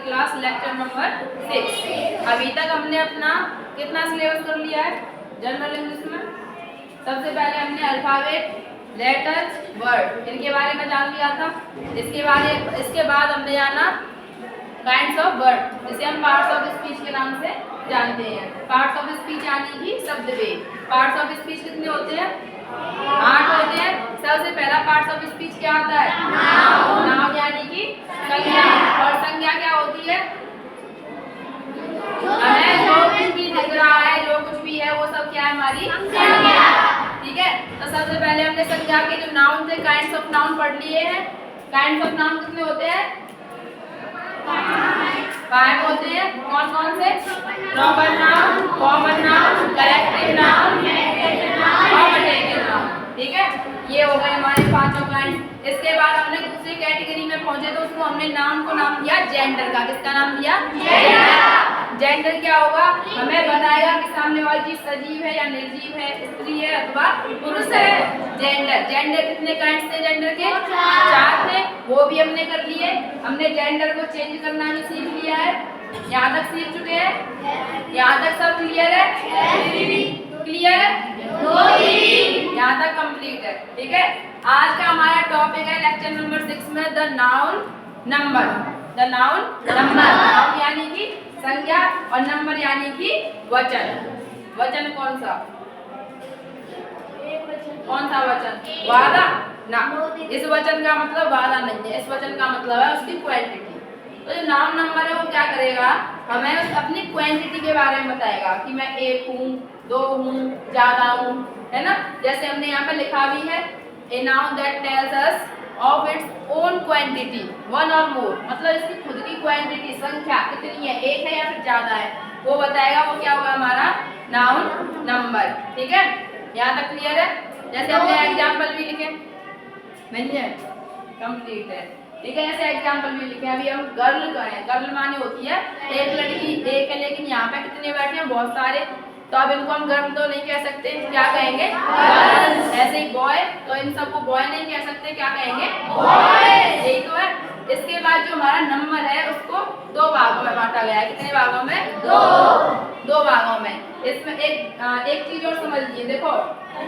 Class lecture number 6। अभी तक हमने अपना कितना सिलेबस कर लिया है जनरल इंग्लिश में। सबसे पहले हमने अल्फाबेट, लेटर्स, वर्ड इनके बारे में जान लिया था। इसके बाद हमने जाना काइंड्स ऑफ वर्ड, जिसे हम पार्ट्स ऑफ स्पीच के नाम से जानते हैं। पार्ट्स ऑफ स्पीच यानी कि शब्द भेद। पार्ट्स ऑफ स्पीच कितने होते हैं? 8 होते हैं। सबसे पहला पार्ट्स ऑफ स्पीच क्या होता है? नाउन। नाउन यानी कि संज्ञा। और संज्ञा क्या होती है? हमें जो कुछ भी दिख रहा है, जो कुछ भी है, वो सब क्या है? हमारी संज्ञा। ठीक है, तो सबसे पहले हमने संज्ञा के जो नाउन थे, काइंड्स ऑफ नाउन पढ़ लिए हैं। काइंड्स ऑफ नाउन कितने होते हैं? 5 होते हैं। कौन कौन से? Proper noun, common noun, collective noun, ordinal noun. ठीक है, ये हो गए हमारे 5 काइंड। इसके बाद हमने दूसरी कैटेगरी में पहुंचे तो उसको हमने नाउन को नाम दिया जेंडर का। किसका नाम दिया? जेंडर। जेंडर क्या होगा? हमें बताएगा कि सामने वाली चीज सजीव है या निर्जीव है, स्त्री है अथवा पुरुष है। जेंडर। जेंडर कितने काइंड थे? जेंडर के 4 थे, वो भी हमने कर लिए। हमने जेंडर को चेंज करना भी सीख लिया है। यहाँ तक सीख चुके हैं? यहाँ तक सब क्लियर है? क्लियर है? यहाँ तक कंप्लीट है। ठीक है, आज का हमारा टॉपिक है लेक्चर नंबर 6 में the noun number. The noun number. Noun यानी कि संज्ञा और नंबर यानी कि वचन। वचन कौन सा? कौन सा वचन? वादा ना। इस वचन का मतलब वादा नहीं है, इस वचन का मतलब है उसकी क्वांटिटी। तो जो नाउन नंबर है वो क्या करेगा? हमें अपनी क्वांटिटी के बारे में बताएगा कि मैं 1 हूँ, 2 हूँ, ज्यादा हूँ, है ना। जैसे हमने यहाँ पे लिखा भी है a noun that tells us of its own quantity 1 और मोर, मतलब इसकी खुद की क्वांटिटी, संख्या कितनी है, 1 है या फिर ज्यादा है, वो बताएगा। वो क्या होगा? हमारा नाउन नंबर। ठीक है, यहाँ तक क्लियर है? जैसे हमने एग्जाम्पल भी लिखे नहीं है, कंप्लीट है। ठीक है, ऐसे एग्जाम्पल भी लिखे। अभी हम गर्ल कहें, गर्ल माने होती है एक लड़की, एक है, लेकिन यहाँ पे कितने बैठे हैं? बहुत सारे। तो अब इनको हम गर्ल तो नहीं कह सकते, क्या कहेंगे? ऐसे ही बॉय, तो इन सबको बॉय नहीं कह सकते, क्या कहेंगे? बॉय। यही तो है। इसके बाद जो हमारा नंबर है उसको 2 भागों में बांटा गया है। कितने भागों में? 2 भागों में। इसमें एक चीज और समझ लीजिए। देखो,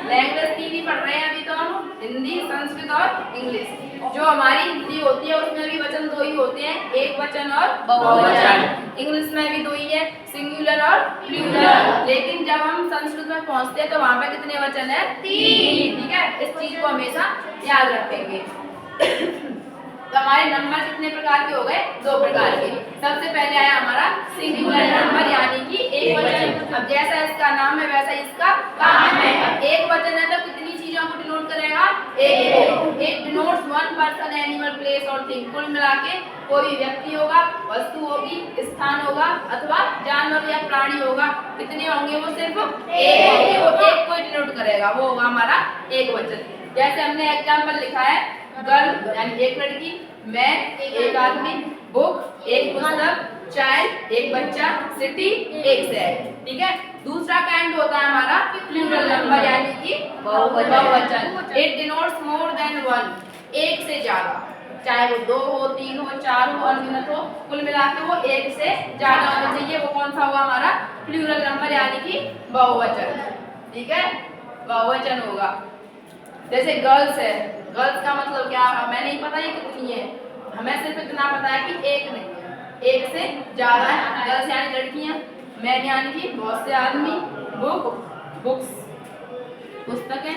लैंग्वेज 3 ही पढ़ रहे हैं अभी तो हम, हिंदी, संस्कृत और इंग्लिश। जो हमारी हिंदी होती है उसमें भी वचन 2 ही होते हैं, एक वचन और बहुवचन। इंग्लिश में भी 2 ही है, सिंगुलर और प्लूरल। लेकिन जब हम संस्कृत में पहुंचते हैं तो वहां पे कितने वचन है? 3। ठीक है, इस चीज को हमेशा याद रखेंगे। तो हमारे नंबर कितने प्रकार के हो गए? 2 प्रकार के। सबसे पहले आया हमारा सिंगुलर नंबर यानी कि एक वचन। अब जैसा इसका नाम है वैसा इसका काम है। एक वचन है तो कितनी चीजों को डिनोट करेगा? एक। It denotes one person, animal, place और थिंग। कुल मिला के कोई भी व्यक्ति होगा, वस्तु होगी, स्थान होगा अथवा जानवर या प्राणी होगा। कितने होंगे? वो सिर्फ एक होंगे। वो एक को डिनोट करेगा, वो होगा हमारा एक वचन। जैसे हमने एग्जाम्पल लिखा है गर्ल यानी एक लड़की, मैन एक आदमी, बुक एक पुस्तक, चाइल्ड एक बच्चा, सिटी एक शहर। ठीक है, दूसरा काइंड होता है हमारा प्लूरल नंबर यानी कि बहुवचन। इट डिनोट्स मोर देन 1, एक से ज्यादा, चाहे वो 2 हो, 3 हो, 4 हो, अनगिनत हो, कुल मिला के वो एक से ज्यादा होना चाहिए। वो कौन सा हुआ? हमारा प्लूरल नंबर यानी कि बहुवचन। ठीक है, बहुवचन होगा। जैसे गर्ल्स है, गर्ल्स का मतलब क्या? हमें नहीं पता ये कितनी है, हमें सिर्फ इतना पता है कि एक नहीं है, एक से ज्यादा है। गर्ल्स यानी लड़कियां, मैन यानी कि बहुत से आदमी, बुक बुक्स पुस्तकें,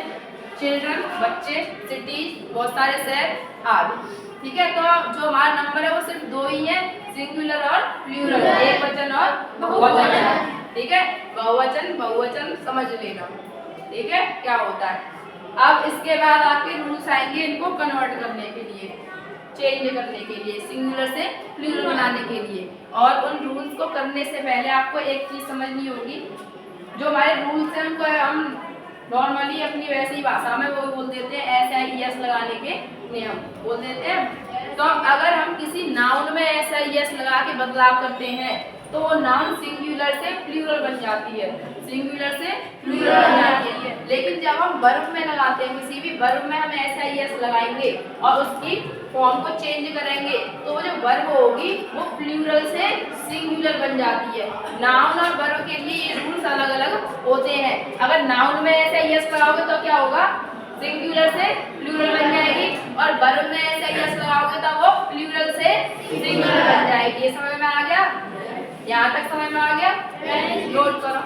चिल्ड्रन बच्चे, सिटीज बहुत सारे शहर आदि। ठीक है, तो जो हमारा नंबर है वो सिर्फ 2 ही है, सिंगुलर और प्लूरल, एक वचन और बहुवचन। ठीक है, बहुवचन बहुवचन समझ लेना। ठीक है, क्या होता है। अब इसके बाद आपके रूल्स आएंगे इनको कन्वर्ट करने के लिए, चेंज करने के लिए, सिंगुलर से प्लूरल बनाने के लिए। और उन रूल्स को करने से पहले आपको एक चीज समझनी होगी। जो हमारे रूल्स हैं उनको हम नॉर्मली अपनी वैसे ही भाषा में वो बोल देते हैं, SIES लगाने के नियम बोल देते हैं। तो अगर हम किसी नाउन में SIES लगा के बदलाव करते हैं तो वो नाउन सिंगुलर से प्लूरल बन जाती है, सिंगुलर से प्लूरल बन जाती है। लेकिन जब हम वर्ब में लगाते हैं, किसी भी वर्ब में हम ऐसा यस लगाएंगे और उसकी फॉर्म को चेंज करेंगे तो वो जो वर्ब होगी वो प्लूरल से सिंगुलर बन जाती है। नाउन और वर्ब के लिए ये रूल्स अलग अलग होते हैं। अगर नाउन में ऐसा यस लगाओगे तो क्या होगा, सिंगुलर से प्लूरल बन जाएगी, और वर्ब में ऐसा यस लगाओगे तो वो प्लूरल से सिंगुलर बन जाएगी। ये समझ में आ गया? यहाँ तक समझ में आ गया? नोट करो।